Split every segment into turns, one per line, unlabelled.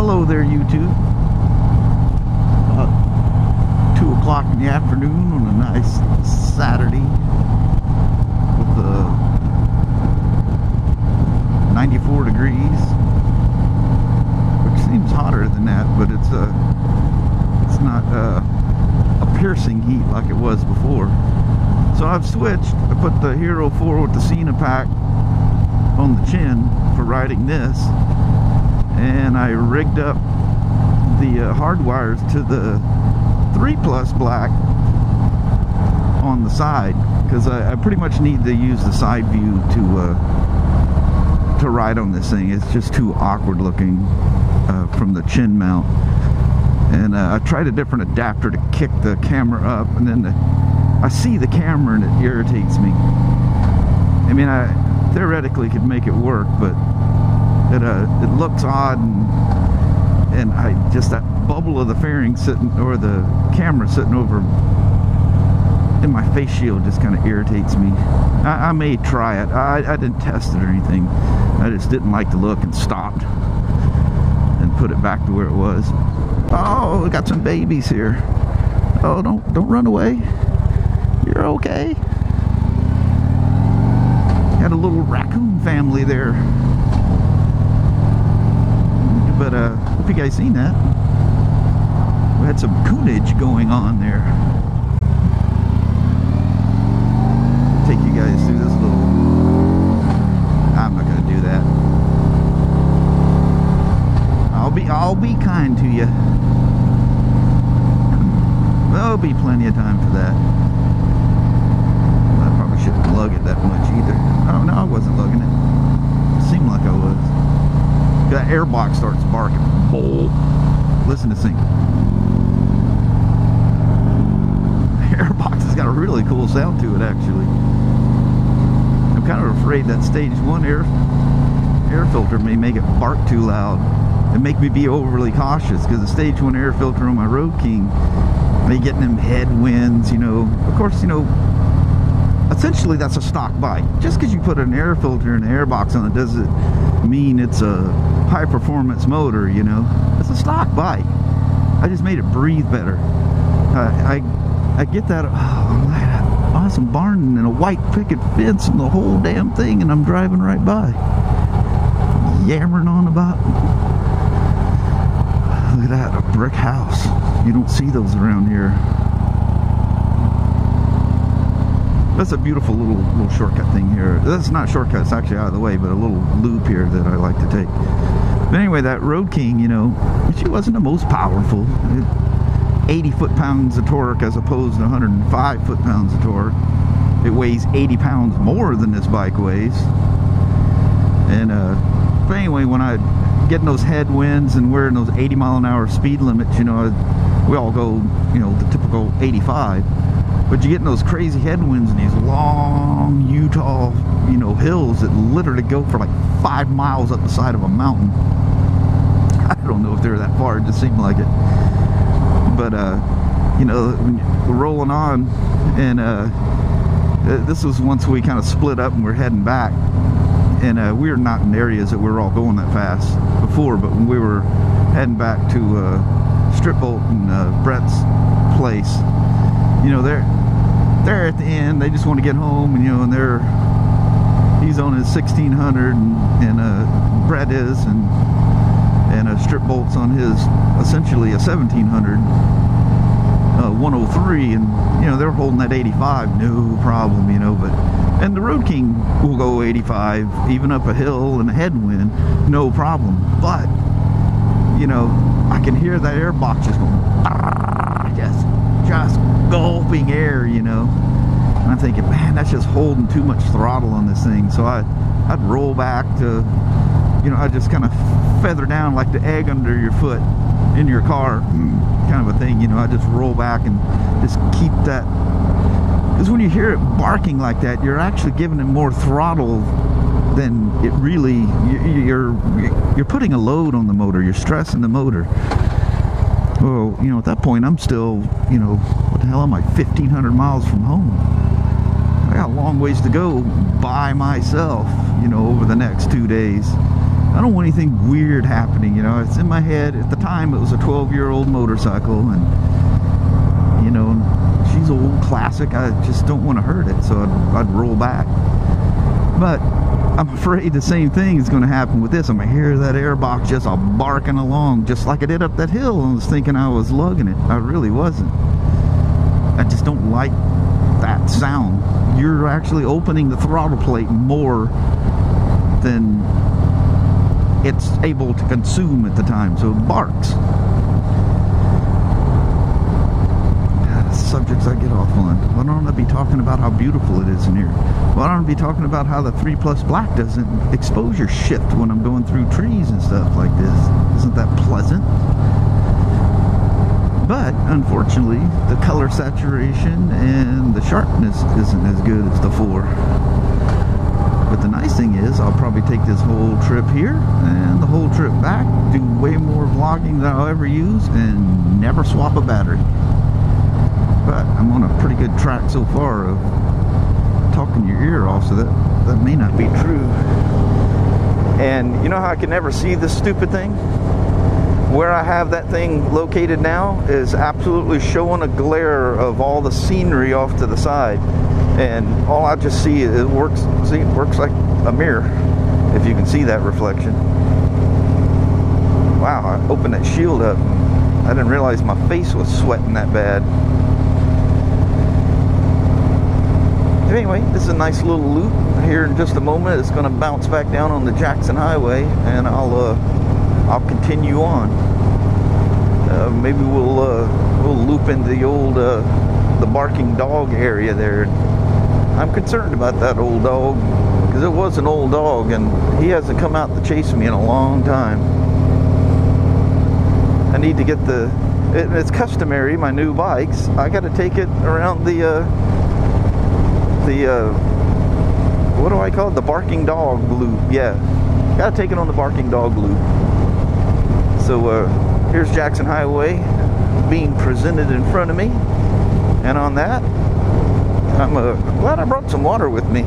Hello there, YouTube. About 2 o'clock in the afternoon on a nice Saturday with 94 degrees, which seems hotter than that, but it's not a piercing heat like it was before. So I've switched. I put the Hero 4 with the Cena pack on the chin for riding this, and I rigged up the hard wires to the 3 Plus Black on the side, because I pretty much need to use the side view to ride on this thing. It's just too awkward looking from the chin mount. And I tried a different adapter to kick the camera up, and then I see the camera and it irritates me. I mean, I theoretically could make it work, but it looks odd, and I just, that bubble of the fairing sitting, or the camera sitting over in my face shield, just kind of irritates me. I may try it. I didn't test it or anything. I just didn't like the look and stopped and put it back to where it was. Oh, we got some babies here. Oh, don't run away. You're okay. Had a little raccoon family there. But hope you guys seen that. We had some coonage going on there. Take you guys through this little... I'm not gonna do that. I'll be kind to you. There'll be plenty of time for that. I probably shouldn't lug it that much either. Oh no, I wasn't lugging it. It seemed like I was. That airbox starts barking. Bowl. Listen to this thing. The airbox has got a really cool sound to it, actually. I'm kind of afraid that stage 1 air filter may make it bark too loud and make me be overly cautious, because the stage 1 air filter on my Road King may get them headwinds, you know. Of course, you know, essentially that's a stock bike. Just because you put an air filter and an airbox on it doesn't mean it's a high performance motor, you know. It's a stock bike. I just made it breathe better. I get that. Oh man, awesome barn and a white picket fence and the whole damn thing, and I'm driving right by, yammering on about. Look at that, a brick house. You don't see those around here. That's a beautiful little shortcut thing here. That's not a shortcut, it's actually out of the way, but a little loop here that I like to take. But anyway, that Road King, you know, she wasn't the most powerful. 80 foot-pounds of torque as opposed to 105 foot-pounds of torque. It weighs 80 pounds more than this bike weighs. And but anyway, when I getting those headwinds and wearing those 80-mile-an-hour speed limits, you know, we all go, you know, the typical 85. But you get in those crazy headwinds and these long Utah, you know, hills that literally go for like 5 miles up the side of a mountain. I don't know if they're that far, it just seemed like it. But, you know, when we're rolling on, and this was once we kind of split up and we're heading back. And we were not in areas that we were all going that fast before, but when we were heading back to Strip Bolt and Brett's place, you know, they're at the end. They just want to get home, and you know, and he's on his 1600, and Brett is, and Strip Bolt's on his essentially a 1700 103, and you know, they're holding that 85, no problem, you know. But and the Road King will go 85 even up a hill and a headwind, no problem. But you know, I can hear that airbox just going, just gulping air, you know. And I'm thinking, man, that's just holding too much throttle on this thing. So I'd roll back to, you know, I just kind of feather down like the egg under your foot in your car, kind of a thing, you know. I just roll back and just keep that, because when you hear it barking like that, you're actually giving it more throttle than it really, you're putting a load on the motor, you're stressing the motor. Well, you know, at that point I'm still, you know, what the hell am I, 1,500 miles from home. I got a long ways to go by myself, you know, over the next 2 days. I don't want anything weird happening, you know. It's in my head. At the time, it was a 12-year-old motorcycle, and, you know, she's old, classic. I just don't want to hurt it, so I'd roll back. But I'm afraid the same thing is going to happen with this. I'm going to hear that airbox just barking along, just like I did up that hill, and was thinking I was lugging it. I really wasn't. I just don't like that sound. You're actually opening the throttle plate more than it's able to consume at the time, so it barks. Subjects I get off on. Why don't I be talking about how beautiful it is in here? Why don't I be talking about how the 3 Plus Black doesn't exposure shift when I'm going through trees and stuff like this? Isn't that pleasant? But unfortunately, the color saturation and the sharpness isn't as good as the 4. But the nice thing is, I'll probably take this whole trip here and the whole trip back, do way more vlogging than I'll ever use, and never swap a battery. But I'm on a pretty good track so far of talking your ear off, so that may not be true. And you know how I can never see this stupid thing? Where I have that thing located now is absolutely showing a glare of all the scenery off to the side. And all I just see is it works like a mirror, if you can see that reflection. Wow, I opened that shield up. I didn't realize my face was sweating that bad. Anyway, this is a nice little loop. Here in just a moment, it's going to bounce back down on the Jackson Highway, and I'll continue on. Maybe we'll loop into the old the barking dog area there. I'm concerned about that old dog, because it was an old dog, and he hasn't come out to chase me in a long time. I need to get it's customary, my new bikes, I got to take it around the what do I call it? The barking dog loop. Yeah, gotta take it on the barking dog loop. So here's Jackson Highway being presented in front of me, and on that, I'm glad I brought some water with me.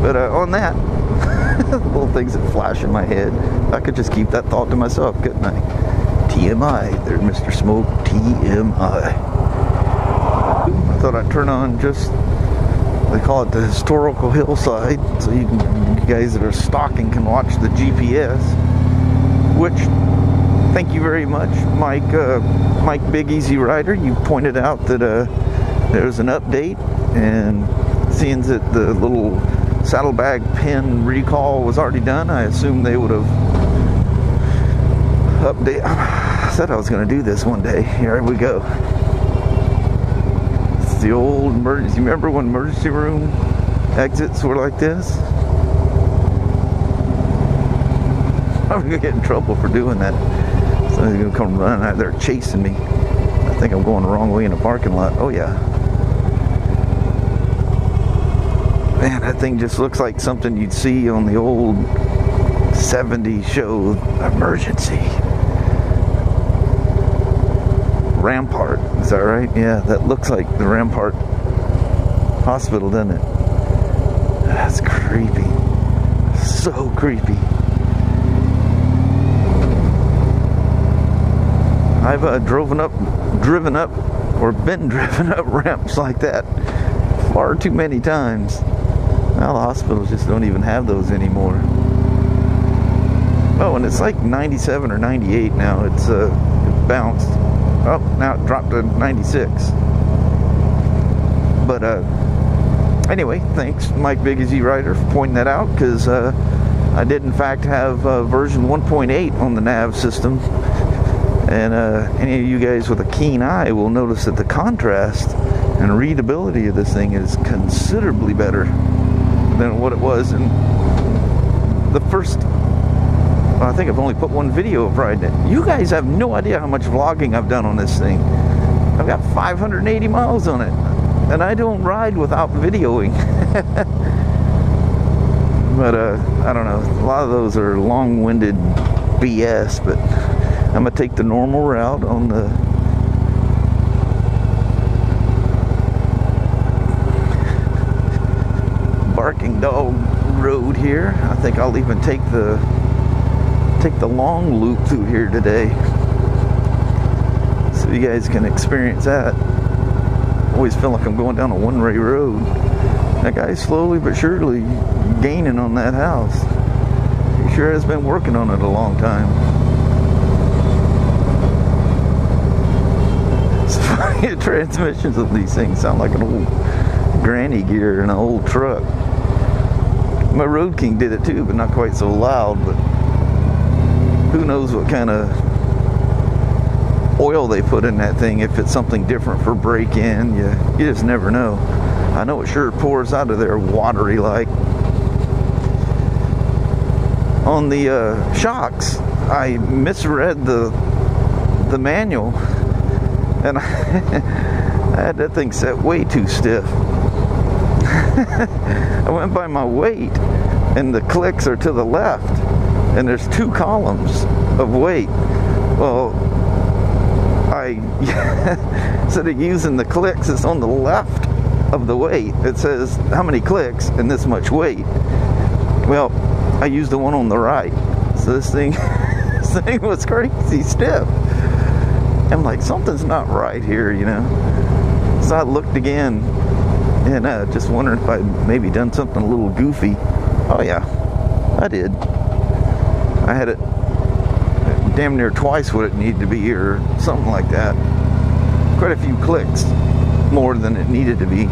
But on that, little things that flash in my head, I could just keep that thought to myself, couldn't I? TMI, there, Mr. Smoak. TMI. I thought I'd turn on just. They call it the Historical Hillside, so you guys that are stalking can watch the GPS. Which, thank you very much, Mike Big Easy Rider. You pointed out that there's an update, and seeing that the little saddlebag pin recall was already done, I assume they would have updated. I said I was going to do this one day. Here we go. The old emergency, remember when emergency room exits were like this? I'm gonna get in trouble for doing that. Somebody's gonna come running out there chasing me. I think I'm going the wrong way in the parking lot. Oh yeah. Man, that thing just looks like something you'd see on the old 70s show, Emergency. Rampart, is that right? Yeah, that looks like the Rampart Hospital, doesn't it? That's creepy. So creepy. I've driven up, or been driven up ramps like that far too many times. Now the hospitals just don't even have those anymore. Oh, and it's like 97 or 98 now. It's it bounced. Oh, now it dropped to 96. But anyway, thanks, Mike Big Easy Rider, for pointing that out, because I did in fact have version 1.8 on the nav system. And any of you guys with a keen eye will notice that the contrast and readability of this thing is considerably better than what it was in the first. I think I've only put one video of riding it. You guys have no idea how much vlogging I've done on this thing. I've got 580 miles on it, and I don't ride without videoing. But I don't know, a lot of those are long-winded BS, but I'm gonna take the normal route on the barking dog road here. I think I'll even take the take the long loop through here today, so you guys can experience that. Always feel like I'm going down a one-way road. That guy's slowly but surely gaining on that house. He sure has been working on it a long time. It's funny, the transmissions of these things sound like an old granny gear in an old truck. My Road King did it too, but not quite so loud. But who knows what kind of oil they put in that thing, if it's something different for break-in. You just never know. I know it sure pours out of there watery like. On the shocks, I misread the manual, and I had that thing set way too stiff. I went by my weight, and the clicks are to the left, and there's 2 columns of weight. Well, instead of using the clicks, it's on the left of the weight. It says how many clicks and this much weight. Well, I used the one on the right, so this thing was crazy stiff. I'm like, something's not right here, you know. So I looked again, and just wondering if I'd maybe done something a little goofy. Oh yeah, I did. I had it damn near twice what it needed to be, or something like that. Quite a few clicks more than it needed to be.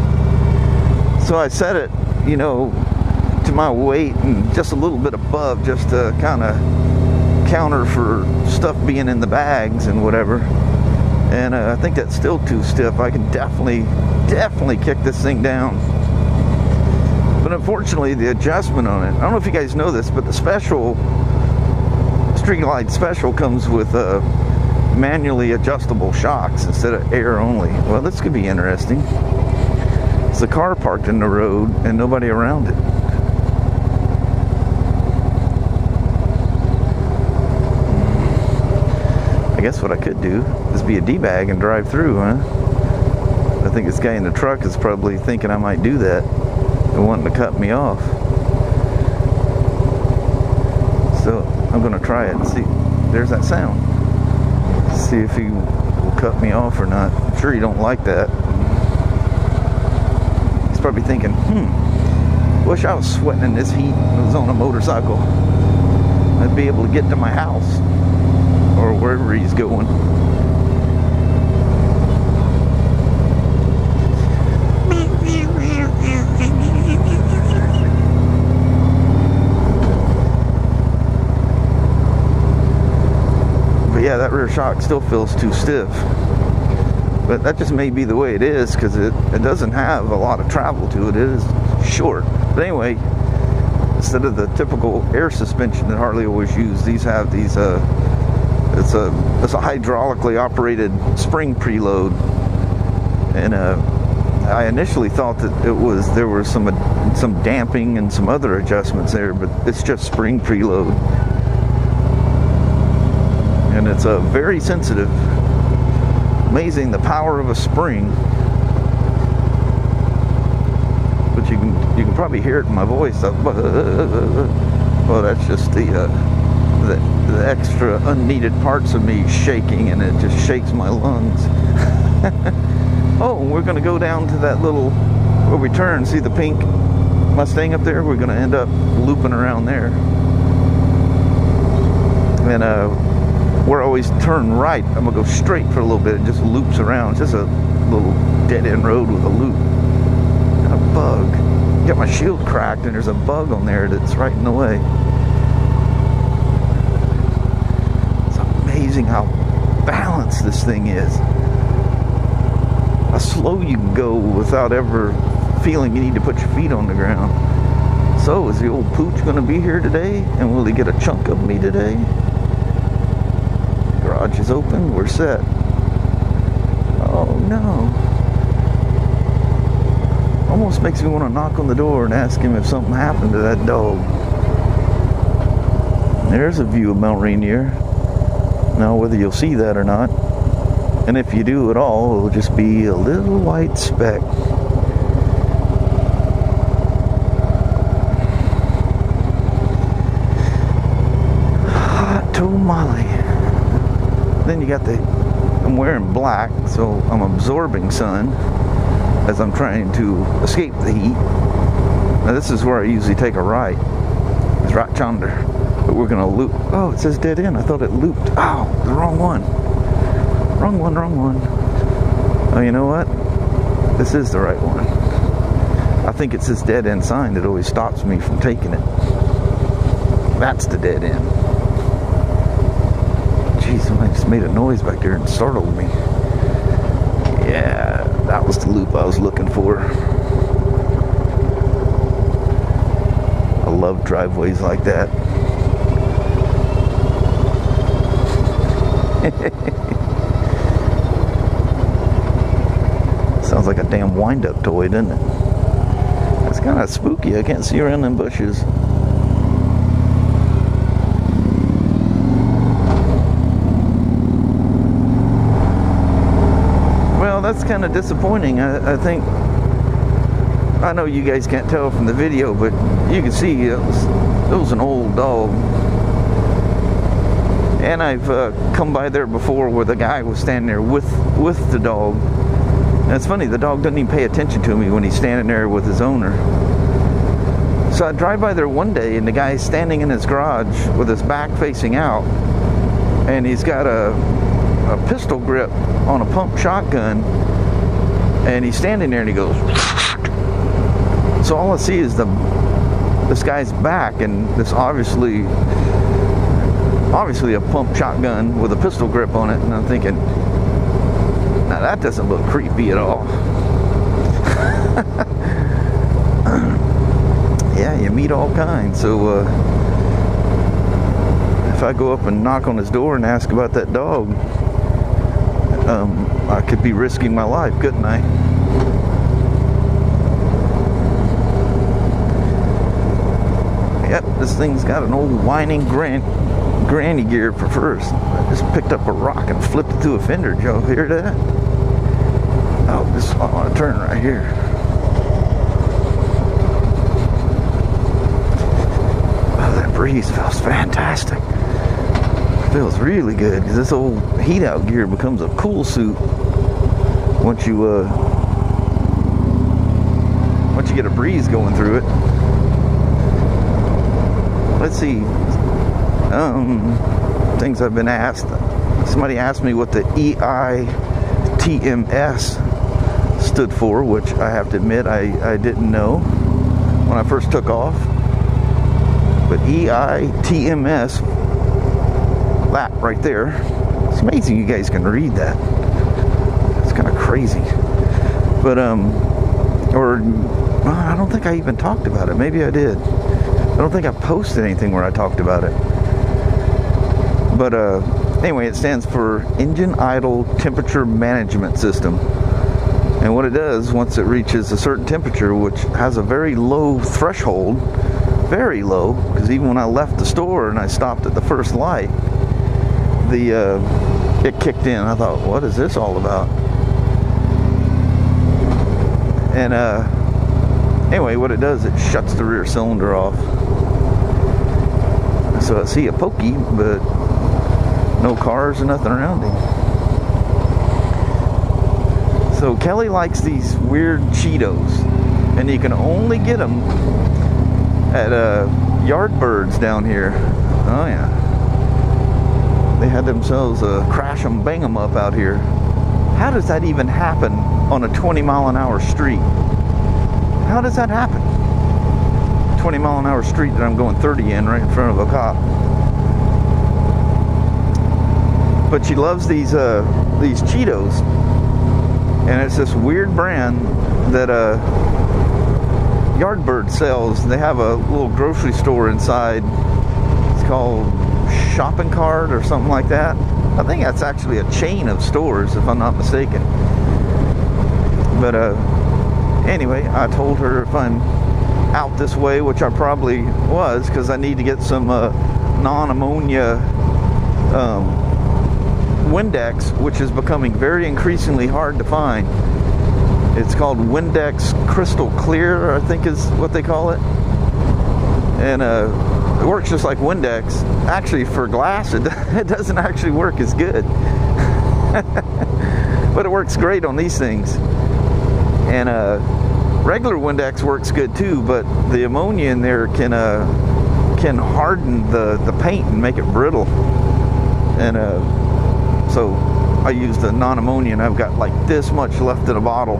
So I set it, you know, to my weight and just a little bit above, just to kind of counter for stuff being in the bags and whatever. And I think that's still too stiff. I can definitely kick this thing down. But unfortunately, the adjustment on it, I don't know if you guys know this, but the special Streetglide Special comes with manually adjustable shocks instead of air only. Well, this could be interesting. It's a car parked in the road and nobody around it. I guess what I could do is be a D-bag and drive through, huh? I think this guy in the truck is probably thinking I might do that and wanting to cut me off. So I'm going to try it and see. There's that sound. See if he will cut me off or not. I'm sure he don't like that. He's probably thinking, wish I was sweating in this heat and I was on a motorcycle. I'd be able to get to my house or wherever he's going. But yeah, that rear shock still feels too stiff. But that just may be the way it is, because it doesn't have a lot of travel to it. It is short. But anyway, instead of the typical air suspension that Harley always used, these have these it's a hydraulically operated spring preload. And I initially thought that there was some damping and some other adjustments there, but it's just spring preload. And it's very sensitive. Amazing the power of a spring. But you can probably hear it in my voice. Well, that's just the extra unneeded parts of me shaking, and it just shakes my lungs. Oh, we're going to go down to that little, where we turn, see the pink Mustang up there? We're going to end up looping around there. And where I always turn right, I'm going to go straight for a little bit. It just loops around. It's just a little dead-end road with a loop. And a bug. Got my shield cracked, and there's a bug on there that's right in the way. It's amazing how balanced this thing is. How slow you can go without ever feeling you need to put your feet on the ground. So, is the old pooch going to be here today? And will he get a chunk of me today? Garage is open. We're set. Oh no. Almost makes me want to knock on the door and ask him if something happened to that dog. There's a view of Mount Rainier. Now, whether you'll see that or not, and if you do at all, it'll just be a little white speck. Hot moly. Then you got I'm wearing black, so I'm absorbing sun as I'm trying to escape the heat. Now this is where I usually take a right. It's right yonder. But we're gonna loop. Oh, it says dead end. I thought it looped. Oh, the wrong one. Wrong one, wrong one. Oh, you know what? This is the right one. I think it's this dead end sign that always stops me from taking it. That's the dead end. Jeez, somebody just made a noise back there and startled me. Yeah, that was the loop I was looking for. I love driveways like that. Sounds like a damn wind-up toy, doesn't it? It's kind of spooky. I can't see around them bushes. Well, that's kind of disappointing. I think, I know you guys can't tell from the video, but you can see it was an old dog. And I've come by there before where the guy was standing there with the dog. And it's funny, the dog doesn't even pay attention to me when he's standing there with his owner. So I drive by there one day and the guy's standing in his garage with his back facing out. And he's got a pistol grip on a pump shotgun. And he's standing there and he goes. So all I see is this guy's back, and this obviously a pump shotgun with a pistol grip on it. And I'm thinking, now that doesn't look creepy at all. Yeah, you meet all kinds. So if I go up and knock on his door and ask about that dog, I could be risking my life, couldn't I? Yep, this thing's got an old whining granny gear for first. I just picked up a rock and flipped it through a fender. Did y'all hear that? Oh, I want to turn right here. Oh, that breeze feels fantastic. It feels really good because this old heat out gear becomes a cool suit once you get a breeze going through it. Let's see. Things I've been asked. Somebody asked me what the EITMS stood for, which I have to admit I didn't know when I first took off. But EITMS, that right there, it's amazing you guys can read that. It's kind of crazy. But I don't think I even talked about it. Maybe I did. I don't think I posted anything where I talked about it. But anyway, it stands for Engine Idle Temperature Management System. And what it does, once it reaches a certain temperature, which has a very low threshold, very low, because even when I left the store and I stopped at the first light, it kicked in. I thought, what is this all about? And anyway, what it does, it shuts the rear cylinder off. So I see a pokey, but no cars or nothing around him. So Kelly likes these weird Cheetos, and you can only get them at Yardbirds down here. Oh yeah, they had themselves a crash 'em bang 'em up out here. How does that even happen on a 20-mile-an-hour street? How does that happen? 20-mile-an-hour street that I'm going 30 in, right in front of a cop. But she loves these Cheetos, and it's this weird brand that Yardbird sells. They have a little grocery store inside. It's called Shopping Cart or something like that. I think that's actually a chain of stores, if I'm not mistaken. But anyway, I told her if I'm out this way, which I probably was, because I need to get some non-ammonia Windex, which is becoming very increasingly hard to find. It's called Windex Crystal Clear, I think is what they call it. And It works just like Windex. Actually, for glass, it doesn't actually work as good. But it works great on these things. And regular Windex works good too, but the ammonia in there can harden the paint and make it brittle. And so I used the non-ammonia, and I've got like this much left in a bottle.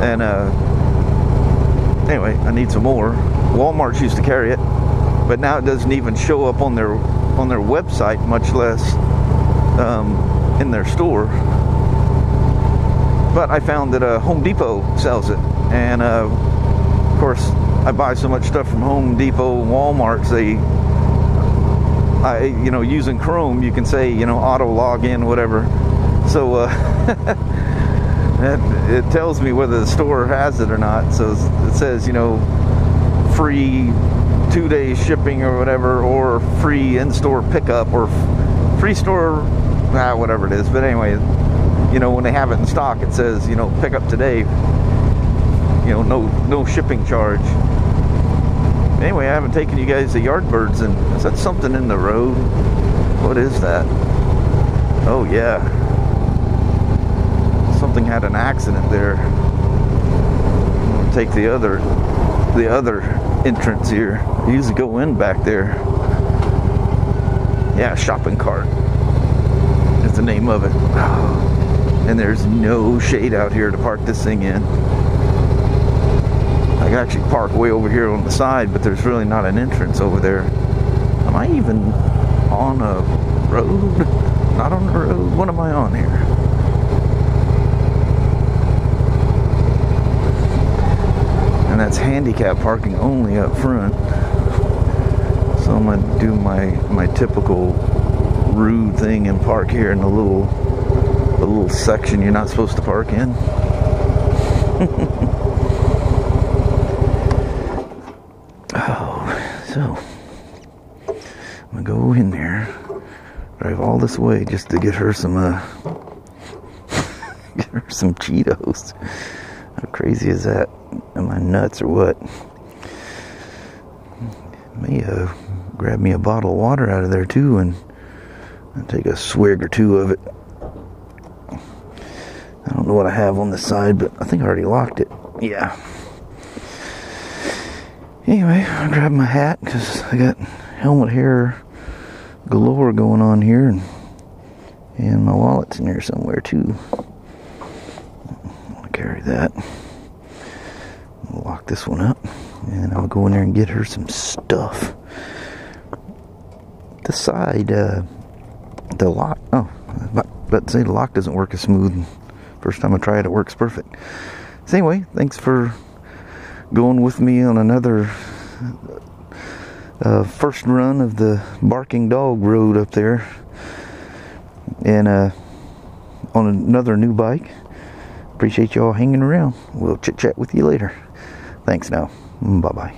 And anyway, I need some more. Walmart used to carry it, but now it doesn't even show up on their website, much less in their store. But I found that Home Depot sells it, and of course I buy so much stuff from Home Depot and Walmart. You know, using Chrome, you can say, you know, auto login, whatever. So it tells me whether the store has it or not. So it says, you know, free 2-day shipping or whatever, or free in-store pickup, or free store, whatever it is. But anyway, you know, when they have it in stock, it says, you know, pick up today. You know, no shipping charge. Anyway, I haven't taken you guys to Yardbirds, and is that something in the road? What is that? Oh yeah, something had an accident there. I'm gonna take the other entrance here. I usually go in back there. Yeah, shopping cart is the name of it. And there's no shade out here to park this thing in. I can actually park way over here on the side, but there's really not an entrance over there. Am I even on a road? Not on the road? What am I on here? And that's handicap parking only up front. So I'm gonna do my typical rude thing and park here in the little section you're not supposed to park in. So I'm gonna go in there, drive all this way just to get her some some Cheetos. How crazy is that? Am I nuts or what? May grab me a bottle of water out of there too, and take a swig or two of it. I don't know what I have on the side, but I think I already locked it. Yeah. Anyway, I'll grab my hat because I got helmet hair galore going on here, and my wallet's in here somewhere too. I'll carry that. I'll lock this one up, and I'll go in there and get her some stuff. The side, the lock. Oh, I was about to say the lock doesn't work as smooth. First time I try it, it works perfect. So anyway, thanks for going with me on another first run of the Barking Dog Road up there, and on another new bike. Appreciate y'all hanging around. We'll chit chat with you later. Thanks now. Bye bye.